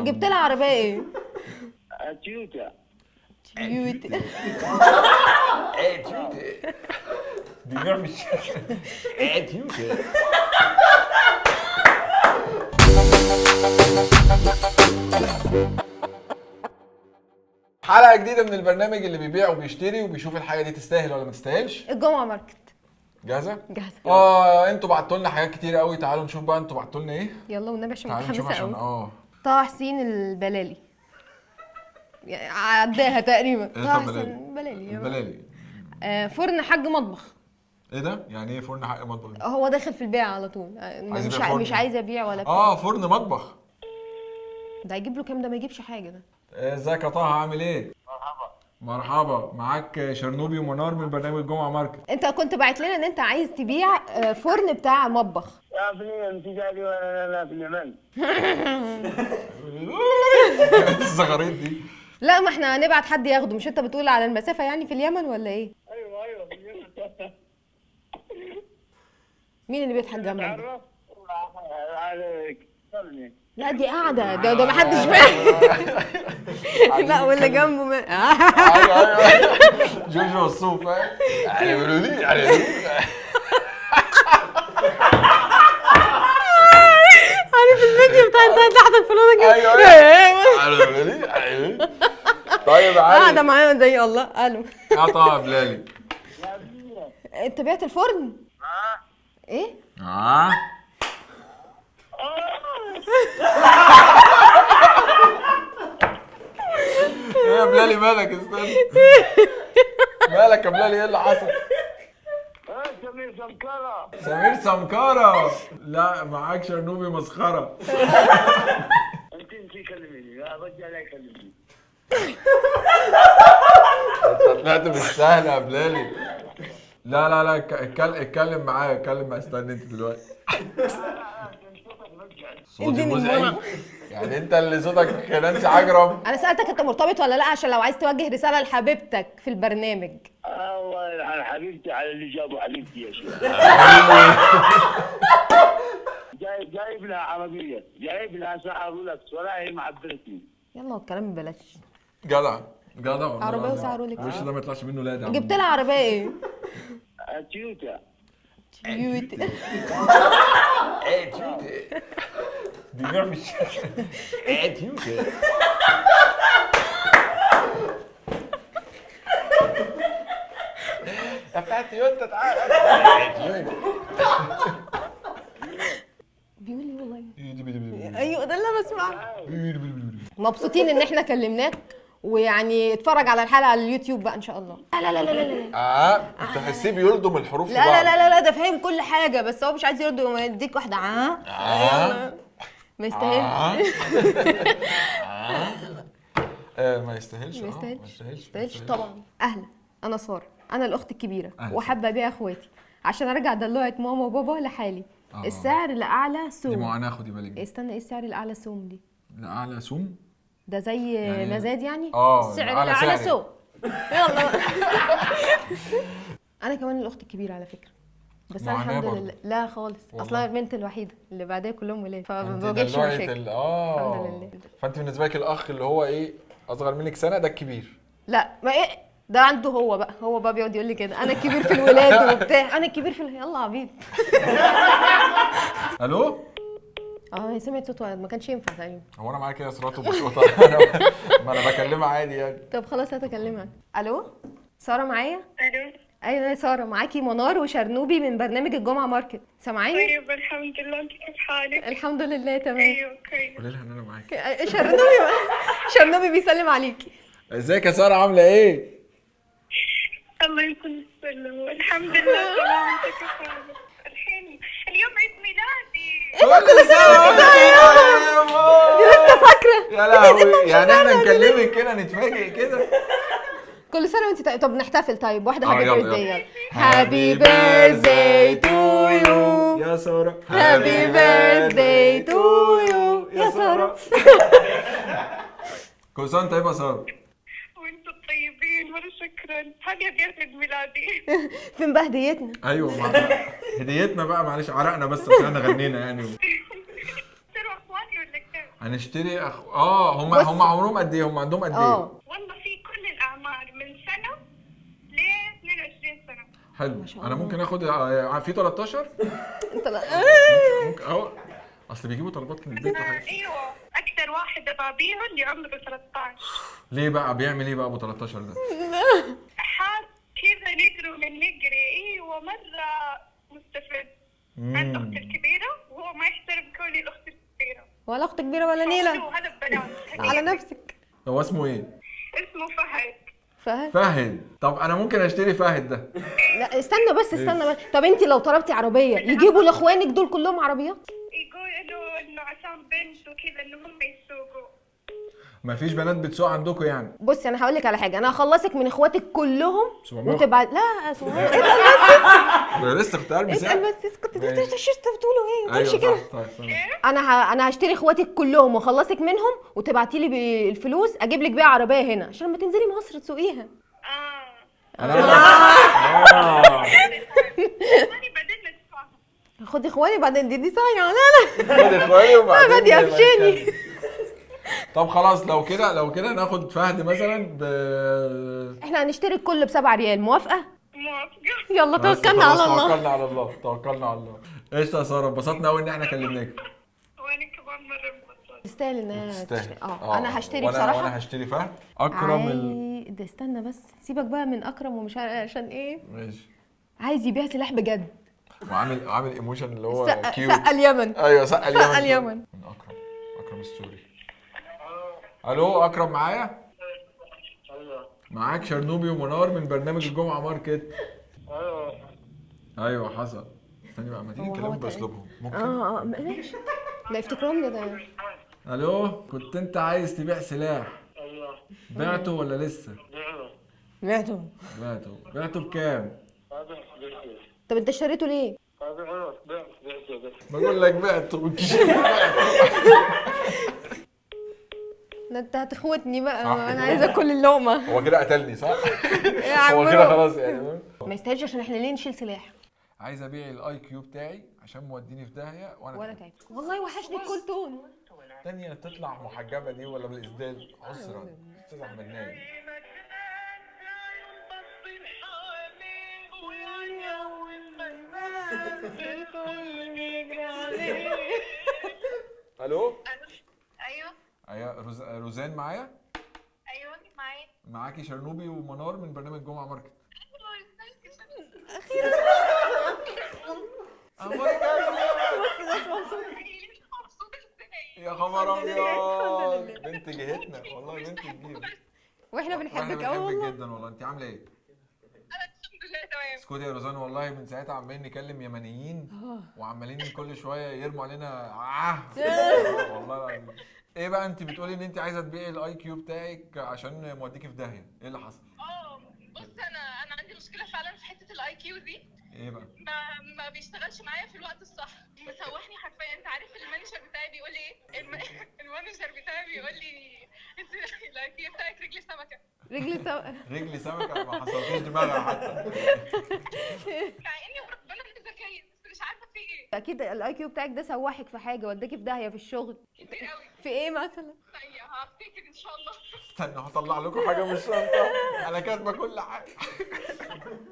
جبت لها عربيه ايه؟ تويوتا. تويوتا. ايه تويوتا بيبيع في الشارع. ايه تويوتا. حلقة جديدة من البرنامج اللي بيبيع وبيشتري وبيشوف الحاجة دي تستاهل ولا ما تستاهلش. الجمعة ماركت. جاهزة؟ جاهزة. انتوا بعتوا لنا حاجات كتير قوي، تعالوا نشوف بقى انتوا بعتوا لنا ايه؟ يلا والنبي عشان تعالوا نشوف متحمسة عشان قوي. طه حسين البلالي. عداها تقريبا. طه حسين البلالي. البلالي. فرن حاج مطبخ. ايه ده؟ يعني ايه فرن حق مطبخ؟ هو داخل في البيع على طول. مش عايز ابيع ولا بتاع. فرن مطبخ. ده هيجيب له كام؟ ده ما يجيبش حاجة ده. ازيك يا طه، عامل ايه؟ مرحبا، معاك شرنوبي ومنار من برنامج جمعة ماركت. انت كنت باعت لنا ان انت عايز تبيع فرن بتاع مطبخ. يا ابني انت جاي ولا لا في اليمن؟ الزغاريط دي. لا، ما احنا هنبعت حد ياخده. مش انت بتقول على المسافة يعني في اليمن ولا ايه؟ ايوه في اليمن. مين اللي بيضحك جنبك؟ تعرف عليك. لا دي قاعدة. ده ما حدش فاهم. لا واللي جنبه ايوه جوجو الصوف. عارف الفيديو بتاع انت تحت الفلوس كده؟ ايوه. طيب عادي. قاعدة معايا زي الله. الو يا طه بلالي، انت بعت الفرن؟ ايه؟ ايه يا بلالي مالك؟ استنى. مالك يا بلالي؟ ايه اللي حصل؟ سمير سمكرة. سمير سمكرة. لا معاك شرنوبي مسخرة. انت كلميني يا رجال، يكلمني. انت طلعت مش سهل يا بلالي. لا اتكلم معايا. استنى انت دلوقتي. صوتي مزعج. يعني انت اللي صوتك نانسي عجرم. انا سألتك انت مرتبط ولا لا، عشان لو عايز توجه رسالة لحبيبتك في البرنامج. الله يلعن حبيبتي على اللي جابوا حبيبتي يا شيخ. جايب لها عربية، جايب لها ساعة رولكس ولا هي معبرتني. يلا والكلام ببلاش. جدع والله. عربية وساعة رولكس. الوش ده ما يطلعش منه لا. جبت لها عربية ايه؟ تويوتا. تويوتا. ايه تويوتا بيبيع في الشارع. ايه تويوتا. يا بتاعت تويوتا تعالى. بيقول لي والله. ايوه ده اللي انا بسمعه. مبسوطين ان احنا كلمناك، ويعني اتفرج على الحلقه على اليوتيوب بقى ان شاء الله. لا تحسيه بيلضم الحروف في لا بعض. لا لا لا ده فاهم كل حاجه، بس هو مش عايز يرد ويديك واحده. ما يستاهلش. ما يستاهلش. ما يستاهلش طبعا. اهلا، انا ساره، انا الاخت الكبيره وحابه ابيع اخواتي عشان ارجع دلوعه ماما وبابا لحالي. السعر الاعلى سوم. دي معاناه، خدي بالك. استنى، ايه السعر الاعلى سوم دي؟ الاعلى سوم ده زي يعني مزاد يعني. السعر الاعلى سوم. يلا. انا كمان الاخت الكبيره على فكره، بس انا الحمد لله. لا خالص، اصلا البنت الوحيده اللي بعدها كلهم ولاد، فما بواجهش مشاكل. الحمد لله. فانت بالنسبه لك الاخ اللي هو ايه اصغر منك سنه ده الكبير؟ لا، ما ايه ده عنده. هو بقى بيقعد يقول لي كده انا الكبير في الولاد وبتاع. انا الكبير في يلا عبيط. الو. هي سمعت صوت ولد، ما كانش ينفع تقريبا. هو انا معايا كده صراطه بصوتها. ما انا بكلمها عادي يعني. طب خلاص هتكلمها. الو، ساره معايا؟ الو. ايوه يا ساره، معاكي منار وشرنوبي من برنامج الجمعه ماركت. سامعيني؟ طيب الحمد لله، انت كيف حالك؟ الحمد لله تمام. ايوه كويس. قولي لها ان انا معاكي. شرنوبي بيسلم عليكي. ازيك يا ساره، عامله ايه؟ الله يكون السلم، والحمد لله تمام. انت كيف حالك؟ الحين اليوم عيد ميلادي. كل سنه وانت طيبه. دي لسه فاكره. يا لهوي، يعني احنا نكلمك كده نتفاجئ كده؟ كل سنه وانت طيب. طب نحتفل. طيب واحده هابي يلا. بيرثداي. يلا هابي بيرثداي تو يو يا ساره. هابي بيرثداي تو يو يا ساره. كل سنه طيبه يا ساره. وانتم طيبين، مرة شكرا. هذه هدية عيد ميلادي. فين بقى هديتنا؟ ايوه هديتنا بقى، معلش عرقنا بس عشان غنينا يعني. ترى اخواني ولا كيف؟ هنشتري هم عمرهم قد ايه؟ هم عندهم قد ايه؟ والله في كل الأعمار من سنة ل 22 سنة. حلو. انا ممكن اخد في 13؟ انت لا ممكن اهو، اصل بيجيبوا طلبات من البيت وحاجات. أيوة، أكثر واحد أبابيه اللي عمره 13. ليه بقى بيعمل ايه بقى ابو 13 ده؟ حاب كذا نقروا من نقري. أيوة مرة مستفز. عند أختي الكبيرة وهو ما يحترم كوني الأخت الكبيرة. ولا اخت كبيره ولا نيله هذا ببنات. على نفسك. هو اسمه ايه؟ اسمه فهد. فهد. طب انا ممكن اشتري فهد ده؟ لا استنى بس. طب انت لو طلبتي عربيه يجيبوا لاخوانك دول كلهم عربيات؟ يقولوا إنه عشان بنت وكذا إنه هم يسوقوا. مفيش بنات بتسوق عندكم يعني؟ بصي انا هقول لك على حاجه، انا هخلصك من اخواتك كلهم 700. وتبقى لا 700. انا لسه كنت قلبي اسال بس اسكت. انت بتقولوا ايه؟ ما تقولش ايوه كده. صح. طيب انا هشتري اخواتك كلهم واخلصك منهم وتبعتي لي بالفلوس اجيب لك بيها عربيه هنا عشان لما تنزلي مصر تسوقيها. ماني بعدين ندفعها. خدي اخواني بعدين دي صايعه. لا خد اخواني وبعدين بدي افشني. طب خلاص لو كده ناخد فهد مثلا احنا هنشتري الكل ب7 ريال، موافقه؟ موافقة. يلا بس توكلنا خلاص، على الله. توكلنا على الله. قشطه يا ساره، انبسطنا قوي ان احنا كلمناك. وأنا كمان مرة انبسطت. تستاهل انها تستاهل. انا هشتري وانا بصراحه. هشتري فهد اكرم ده استنى بس، سيبك بقى من اكرم ومش عشان ايه. ماشي. عايز يبيع سلاح بجد. وعامل ايموشن اللي هو كيوت. سقى اليمن. ايوه سقى اليمن. من اكرم السوري. الو اكرم معايا؟ معاك شرنوبي ومنار من برنامج الجمعه ماركت. ايوه حصل. استني بقى، ما تيجي نكلمهم باسلوبهم ممكن؟ ماشي. لا يفتكروني ده. الو، كنت انت عايز تبيع سلاح؟ بعته ولا لسه؟ بعته. بكام؟ طب انت اشتريته ليه؟ بقول لك بعته. ده انت هتخوتني بقى. صح. انا عايزه اكل اللقمه. هو كده قتلني صح؟ يا عم هو كده خلاص يعني. ما يستاهلش عشان احنا ليه نشيل سلاح. عايز ابيع الاي كيو بتاعي عشان موديني في داهيه وانا تعبت والله. وحشني الكولتون. تانية تطلع محجبه دي ولا بالاسدال؟ عسرا استاذ احمد نايم. الو. ايوه روزان معايا؟ أيوة معايا. معاكي شرنوبي ومنار من برنامج جمعه ماركت. يا خبر ابيض، بنت جهتنا والله، بنت جديد. واحنا بنحبك قوي بنحبك والله. جدا والله. انت عامله ايه؟ أنا الحمد لله تمام. اسكتي يا روزان، والله من ساعتها عمالين نكلم يمنيين وعمالين كل شويه يرموا علينا والله العظيم. ايه بقى انت بتقولي ان انت عايزه تبيعي الاي كيو بتاعك عشان موديكي في داهيه، ايه اللي حصل؟ بص انا عندي مشكله فعلا في حته الاي كيو دي. ايه بقى؟ ما بيشتغلش معايا في الوقت الصح. مسوحني حرفيا. انت عارف المانجر بتاعي بيقول لي ايه؟ المانجر بتاعي بيقول لي انت الاي كيو بتاعك رجل سمكه. رجلي سمكه ما حصلتيش دماغها حتى. مع اني ربنا ذكيه بس مش عارفه في ايه. اكيد الاي كيو بتاعك ده سوحك في حاجه، وداكي في داهيه في الشغل. كتير قوي. في ايه مثلا؟ طيب هفتكر ان شاء الله. استنى هطلع لكم حاجه من الشنطه، انا كاتبه كل حاجه.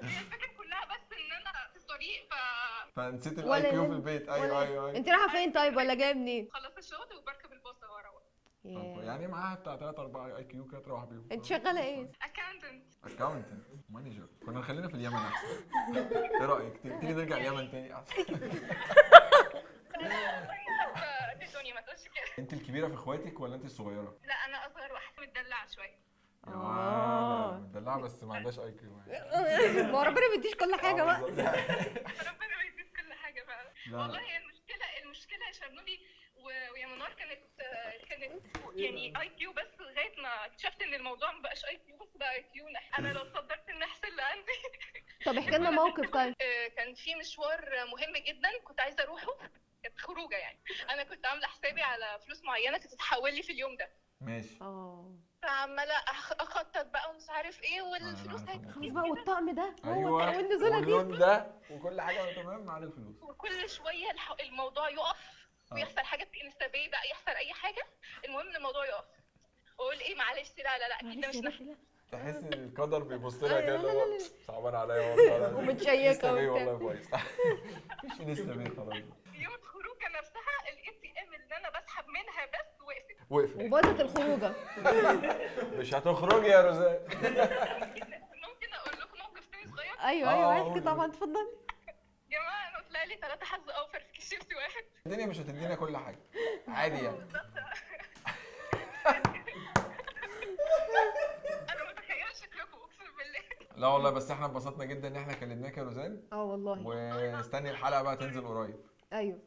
الفكره كلها بس ان انا في الطريق فنسيت الاي كيو في البيت. ايوه. انت رايحه فين طيب ولا جايه منين؟ خلصت الشغل وبركب الباص واروح. يعني معاها بتاع 3 4 اي كيو كده تروح بيهم. انت شغاله ايه؟ اكاونتنت مانجر. كنا نخلينا في اليمن احسن. ايه رايك تيجي نرجع اليمن تاني احسن؟ دي الدنيا ما تقولش كده. انت الكبيره في اخواتك ولا انت الصغيره؟ لا انا اصغر واحده متدلعه شويه. مدلعه بس ما عندهاش اي كيو يعني. ما ربنا بيديش كل حاجه بقى. ربنا بيديك كل حاجه بقى. لا. والله هي المشكله يا شرنوبي ويا منار كانت يعني اي كيو بس، لغايه ما اكتشفت ان الموضوع ما بقاش اي كيو بس، بقى اي كيو. انا لو صدرت النحس اللي عندي. طب احكي لنا موقف طيب. كان في مشوار مهم جدا كنت عايزه اروحه، كانت خروجه يعني. انا كنت عامله حسابي على فلوس معينه كانت تتحول لي في اليوم ده. ماشي. فعماله اخطط بقى ومش عارف ايه والفلوس خلاص بقى. والطقم ده ايوه والنزوله دي واللون ده وكل حاجه تمام مع الفلوس. وكل شويه الموضوع يقف ويحصل حاجه في انستا باي بقى، يحصل اي حاجه، المهم ان الموضوع يقف، واقول ايه معلش لا اكيد ده مش نحن. تحس ان القدر بيبص لها كده لا، اللي لا، هو لا، لا. صعبان عليا والله. ومتشيكة انستا باي وبتاع. والله كويس. مفيش انستا باي خلاص. يوم الخروجه نفسها ATM اللي انا بسحب منها بس وقفت. وقفت. وباظت الخروجه. مش هتخرجي يا روزان. ممكن اقول لكم موقف تاني صغير؟ ايوه قولي. احكي طبعا، اتفضلي. يا جماعه انا طلع لي 3 حظ اوفر في كيس شيبسي واحد. الدنيا مش هتدينا كل حاجه عادي يعني. انا متخيله شكلكم اقسم بالله. لا والله بس احنا اتبسطنا جدا ان احنا كلمناك يا روزان، والله. واستني الحلقه بقى تنزل قريب. ايوه.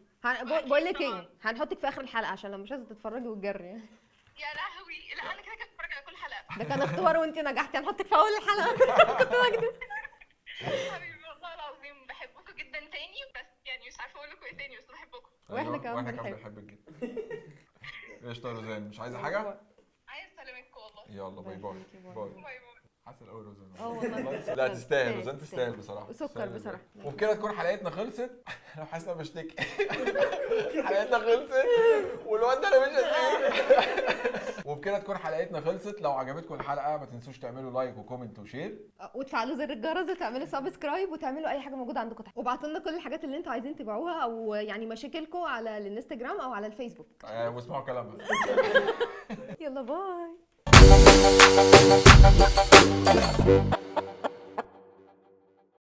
بقول لك ايه، هنحطك في اخر الحلقه عشان لو مش عايزه تتفرجي وتجري. يا لهوي، لا انا كده كده بتفرج على كل حلقه. ده كان اختبار وانت نجحتي، هنحطك في اول الحلقه. كنت بكذب. حبيبي والله العظيم بحبكم جدا تاني، بس يعني مش عارفه اقول لكم ايه تاني، بس بحبكم. واحنا أيوة، كمان واحنا كمان بنحبك. بنحبك جدا. قشطه يا روزان، مش عايزه حاجه؟ عايز سلامتكم والله. يلا باي باي. باي. باي باي. حسن قوي روزان. والله. لا تستاهل، روزان تستاهل بصراحه. سكر تستاهل بصراحة. وبكده تكون حلقتنا خلصت. انا حاسس اني بشتكي. حلقتنا خلصت والواد ده انا مش قادر. وبكده تكون حلقتنا خلصت. لو عجبتكم الحلقه ما تنسوش تعملوا لايك وكومنت وشير. وتفعلوا زر الجرس وتعملوا سبسكرايب وتعملوا اي حاجه موجوده عندكم تحت، وابعتوا لنا كل الحاجات اللي انتوا عايزين تبيعوها او يعني مشاكلكم على الانستجرام او على الفيسبوك. واسمعوا كلامنا. يلا باي.